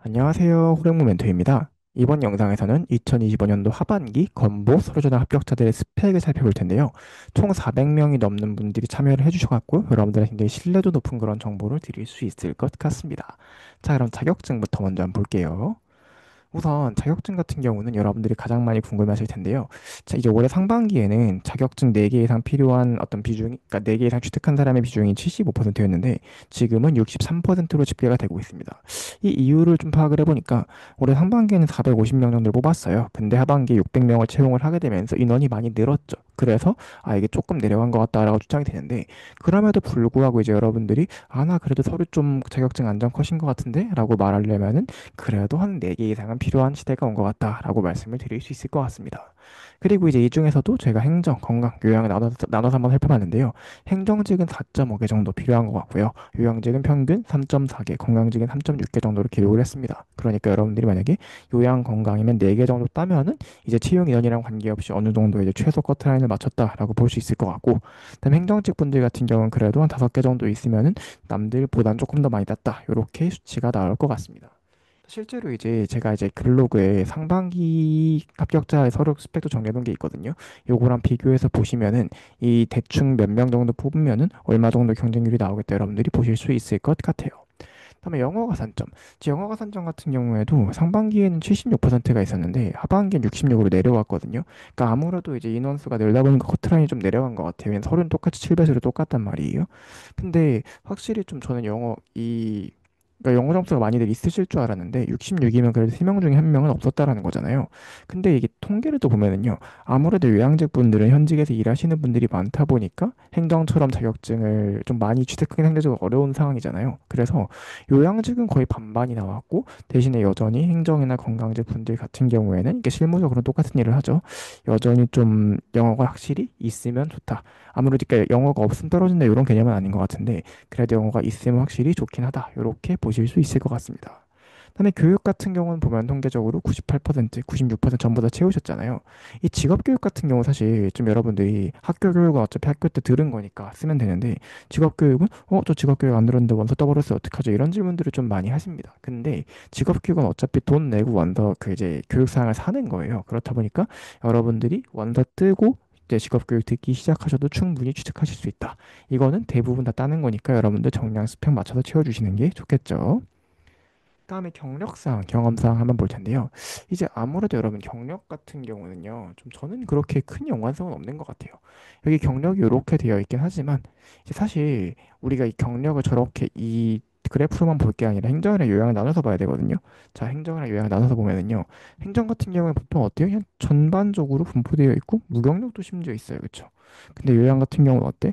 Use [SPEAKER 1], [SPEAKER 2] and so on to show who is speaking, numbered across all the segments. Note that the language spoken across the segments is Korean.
[SPEAKER 1] 안녕하세요. 호랭모 멘토입니다. 이번 영상에서는 2025년도 하반기 건보 서류전형 합격자들의 스펙을 살펴볼 텐데요. 총 400명이 넘는 분들이 참여를 해주셔갖고 여러분들의 굉장히 신뢰도 높은 그런 정보를 드릴 수 있을 것 같습니다. 자, 그럼 자격증부터 먼저 한번 볼게요. 우선 자격증 같은 경우는 여러분들이 가장 많이 궁금해하실 텐데요. 자, 이제 올해 상반기에는 자격증 4개 이상 필요한 어떤 비중이, 그러니까 4개 이상 취득한 사람의 비중이 75%였는데 지금은 63%로 집계가 되고 있습니다. 이 이유를 좀 파악을 해보니까 올해 상반기에는 450명 정도를 뽑았어요. 근데 하반기에 600명을 채용을 하게 되면서 인원이 많이 늘었죠. 그래서 이게 조금 내려간 것 같다라고 추정이 되는데 그럼에도 불구하고 이제 여러분들이 나 그래도 서류 좀 자격증 안정 컷인 것 같은데 라고 말하려면은 그래도 한 4개 이상은 필요한 시대가 온 것 같다라고 말씀을 드릴 수 있을 것 같습니다. 그리고 이제 이 중에서도 저희가 행정, 건강, 요양을 나눠서 한번 살펴봤는데요. 행정직은 4.5개 정도 필요한 것 같고요. 요양직은 평균 3.4개, 건강직은 3.6개 정도로 기록을 했습니다. 그러니까 여러분들이 만약에 요양, 건강이면 4개 정도 따면은 이제 채용 인원이랑 관계없이 어느 정도 이제 최소 커트라인을 맞췄다라고 볼 수 있을 것 같고, 그다음 행정직 분들 같은 경우는 그래도 한 5개 정도 있으면은 남들보단 조금 더 많이 땄다. 이렇게 수치가 나올 것 같습니다. 실제로 이제 제가 이제 블로그에 상반기 합격자의 서류 스펙도 정해놓은 게 있거든요. 요거랑 비교해서 보시면은 이 대충 몇 명 정도 뽑으면은 얼마 정도 경쟁률이 나오겠다 여러분들이 보실 수 있을 것 같아요. 다음에 영어 가산점. 영어 가산점 같은 경우에도 상반기에는 76%가 있었는데 하반기엔 66으로 내려왔거든요. 그러니까 아무래도 이제 인원수가 늘다 보니까 커트라인이 좀 내려간 것 같아요. 왜냐면 서류는 똑같이 7배수로 똑같단 말이에요. 근데 확실히 좀 저는 그러니까 영어 점수가 많이들 있으실 줄 알았는데 66이면 그래도 3명 중에 1명은 없었다라는 거잖아요. 근데 이게 통계를 또 보면은요. 아무래도 요양직 분들은 현직에서 일하시는 분들이 많다 보니까 행정처럼 자격증을 좀 많이 취득하기 상대적으로 어려운 상황이잖아요. 그래서 요양직은 거의 반반이 나왔고 대신에 여전히 행정이나 건강직 분들 같은 경우에는 이게 실무적으로 똑같은 일을 하죠. 여전히 좀 영어가 확실히 있으면 좋다. 아무래도 그러니까 영어가 없으면 떨어진다 이런 개념은 아닌 것 같은데 그래도 영어가 있으면 확실히 좋긴 하다. 이렇게 보실 수 있을 것 같습니다. 그다음에 교육 같은 경우는 보면 통계적으로 98%, 96% 전부 다 채우셨잖아요. 이 직업 교육 같은 경우 사실 좀 여러분들이 학교 교육은 어차피 학교 때 들은 거니까 쓰면 되는데 직업 교육은 저 직업 교육 안 들었는데 원서 떠버렸어요. 어떡하죠? 이런 질문들을 좀 많이 하십니다. 근데 직업 교육은 어차피 돈 내고 원서 그 이제 교육 사항을 사는 거예요. 그렇다 보니까 여러분들이 원서 뜨고 이제 직업교육 듣기 시작하셔도 충분히 취득하실 수 있다. 이거는 대부분 다 따는 거니까 여러분들 정량 스펙 맞춰서 채워주시는 게 좋겠죠. 다음에 경력상, 경험상 한번 볼 텐데요. 이제 아무래도 여러분 경력 같은 경우는요, 좀 저는 그렇게 큰 연관성은 없는 것 같아요. 여기 경력이 이렇게 되어 있긴 하지만, 이제 사실 우리가 이 경력을 저렇게 이 그래프로만 볼 게 아니라 행정이랑 요양을 나눠서 봐야 되거든요. 자, 행정이랑 요양을 나눠서 보면은요, 행정 같은 경우에 보통 어때요? 그냥 전반적으로 분포되어 있고, 무경력도 심지어 있어요. 그쵸? 근데 요양 같은 경우는 어때?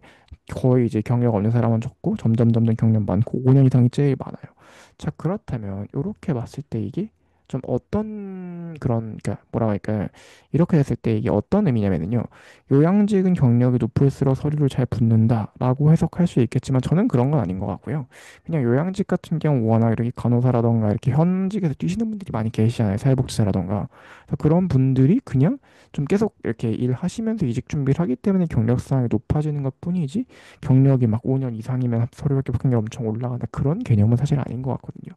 [SPEAKER 1] 거의 이제 경력 없는 사람은 적고, 점점 경력 많고, 5년 이상이 제일 많아요. 자, 그렇다면 이렇게 봤을 때 이게 좀 어떤 그런 그러니까 뭐라 할까요? 이렇게 됐을 때 이게 어떤 의미냐면요. 요양직은 경력이 높을수록 서류를 잘 붙는다라고 해석할 수 있겠지만 저는 그런 건 아닌 것 같고요. 그냥 요양직 같은 경우 워낙 이렇게 간호사라던가 이렇게 현직에서 뛰시는 분들이 많이 계시잖아요. 사회복지사라던가. 그래서 그런 분들이 그냥 좀 계속 이렇게 일하시면서 이직 준비를 하기 때문에 경력상이 높아지는 것뿐이지 경력이 막 5년 이상이면 서류 합격률이 엄청 올라간다 그런 개념은 사실 아닌 것 같거든요.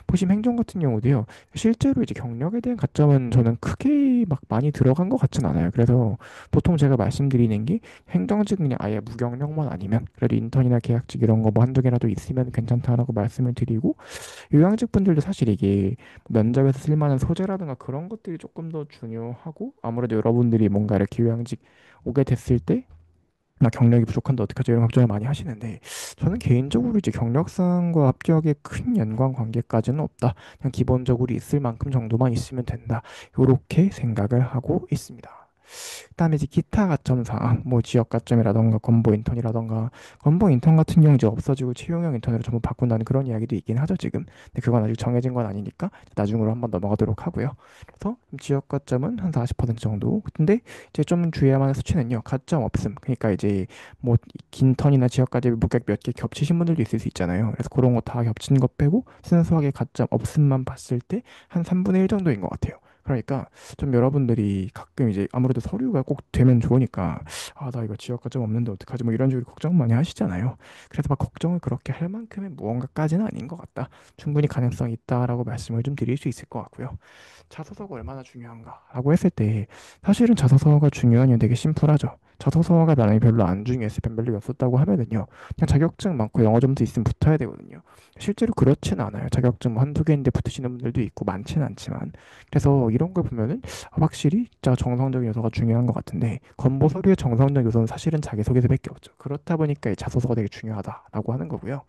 [SPEAKER 1] 보시면 행정 같은 경우도요. 실제로 이제 경력에 대한 가점은 저는 크게 막 많이 들어간 것 같진 않아요. 그래서 보통 제가 말씀드리는 게 행정직은 그냥 아예 무경력만 아니면 그래도 인턴이나 계약직 이런 거 뭐 한두 개라도 있으면 괜찮다라고 말씀을 드리고 요양직 분들도 사실 이게 면접에서 쓸만한 소재라든가 그런 것들이 조금 더 중요하고 아무래도 여러분들이 뭔가 이렇게 요양직 오게 됐을 때 나 경력이 부족한데 어떡하지 이런 걱정을 많이 하시는데 저는 개인적으로 이제 경력상과 합격에 큰 연관 관계까지는 없다. 그냥 기본적으로 있을 만큼 정도만 있으면 된다. 요렇게 생각을 하고 있습니다. 그다음에 이제 기타 가점상 뭐 지역 가점이라던가 건보 인턴이라던가 건보 인턴 같은 경우 이제 없어지고 채용형 인턴으로 전부 바꾼다는 그런 이야기도 있긴 하죠 지금. 근데 그건 아직 정해진 건 아니니까 나중으로 한번 넘어가도록 하고요. 그래서 지역 가점은 한 40% 정도. 근데 이제 좀 주의해야만 하는 수치는요. 가점 없음. 그러니까 이제 뭐 긴턴이나 지역 가점이 몇 개 겹치신 분들도 있을 수 있잖아요. 그래서 그런 거 다 겹친 거 빼고 순수하게 가점 없음만 봤을 때 한 3분의 1 정도인 것 같아요. 그러니까 좀 여러분들이 가끔 이제 아무래도 서류가 꼭 되면 좋으니까 아, 나 이거 지역가 좀 없는데 어떡하지? 뭐 이런 식으로 걱정 많이 하시잖아요. 그래서 막 걱정을 그렇게 할 만큼의 무언가까지는 아닌 것 같다. 충분히 가능성이 있다라고 말씀을 좀 드릴 수 있을 것 같고요. 자소서가 얼마나 중요한가라고 했을 때 사실은 자소서가 중요한 이유는 되게 심플하죠. 자소서가 나는 별로 안 중요했을 별로 없었다고 하면은요. 그냥 자격증 많고 영어 점수 있으면 붙어야 되거든요. 실제로 그렇지는 않아요. 자격증 뭐 한두 개인데 붙으시는 분들도 있고 많지는 않지만. 그래서 이런 걸 보면은 확실히 진짜 정성적인 요소가 중요한 것 같은데 건보 서류의 정성적 요소는 사실은 자기소개서밖에 없죠. 그렇다 보니까 이 자소서가 되게 중요하다라고 하는 거고요.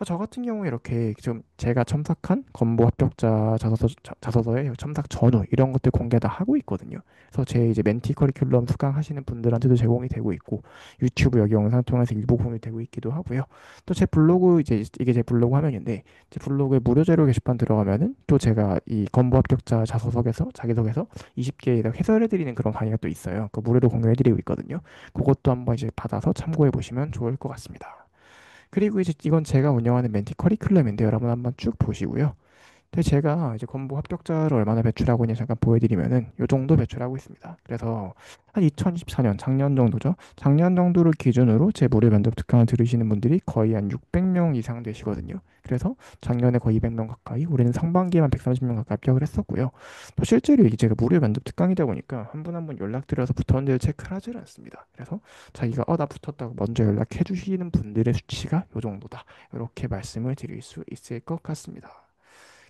[SPEAKER 1] 저 같은 경우에 이렇게 좀 제가 첨삭한 건보 합격자 자소서에 첨삭 전후 이런 것들 공개 다 하고 있거든요. 그래서 제 이제 멘티 커리큘럼 수강하시는 분들한테도 제공이 되고 있고 유튜브 여기 영상 통해서 일부 공유 되고 있기도 하고요. 또 제 블로그 이제 이게 제 블로그 화면인데 제 블로그에 무료 자료 게시판 들어가면은 또 제가 이 건보 합격자 자소서에서 자기소개서 20개에다 해설해드리는 그런 강의가 또 있어요. 그 무료로 공유해드리고 있거든요. 그것도 한번 이제 받아서 참고해 보시면 좋을 것 같습니다. 그리고 이제 이건 제가 운영하는 멘티 커리큘럼인데 여러분 한번 쭉 보시고요. 근데 제가 이제 건보 합격자를 얼마나 배출하고 있냐 잠깐 보여드리면은 요 정도 배출하고 있습니다. 그래서 한 2024년 작년 정도죠. 작년 정도를 기준으로 제 무료 면접 특강을 들으시는 분들이 거의 한 600명 이상 되시거든요. 그래서 작년에 거의 200명 가까이, 올해는 상반기에만 130명 가까이 합격을 했었고요. 또 실제로 이게 제가 무료 면접 특강이다 보니까 한 분 한 분 연락드려서 붙었는지 체크를 하질 않습니다. 그래서 자기가 나 붙었다고 먼저 연락해 주시는 분들의 수치가 요 정도다. 이렇게 말씀을 드릴 수 있을 것 같습니다.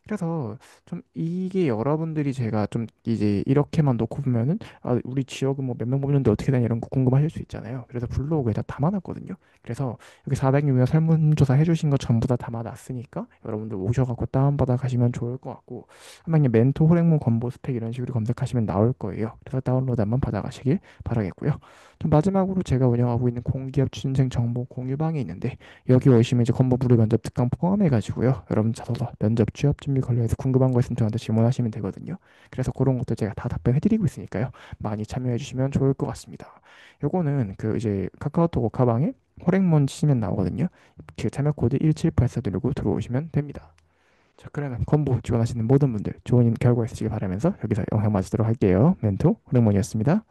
[SPEAKER 1] 그래서 좀 이게 여러분들이 제가 좀 이제 이렇게만 놓고 보면은 우리 지역은 뭐 몇 명 뽑는데 어떻게 되냐 이런 거 궁금하실 수 있잖아요. 그래서 블로그에 다 담아놨거든요. 그래서 여기 406명 설문조사 해주신 거 전부 다 담아놨으니까 여러분들 오셔갖고 다운받아 가시면 좋을 것 같고 아마 그냥 멘토 호랭몬 건보 스펙 이런 식으로 검색하시면 나올 거예요. 그래서 다운로드 한번 받아가시길 바라겠고요. 좀 마지막으로 제가 운영하고 있는 공기업 취준생 정보 공유방이 있는데 여기 오시면 이제 건보 무료 면접 특강 포함해가지고요. 여러분 자소서 면접 취업 준비 관련해서 궁금한 거 있으면 저한테 질문하시면 되거든요. 그래서 그런 것들 제가 다 답변해드리고 있으니까요. 많이 참여해주시면 좋을 것 같습니다. 요거는 그 이제 카카오톡 오카방에 호랭몬 치시면 나오거든요. 그 참여 코드 1784 누르고 들어오시면 됩니다. 자, 그러면 건보 지원하시는 모든 분들 좋은 결과 있으시길 바라면서 여기서 영상 마치도록 할게요. 멘토 호랭몬이었습니다.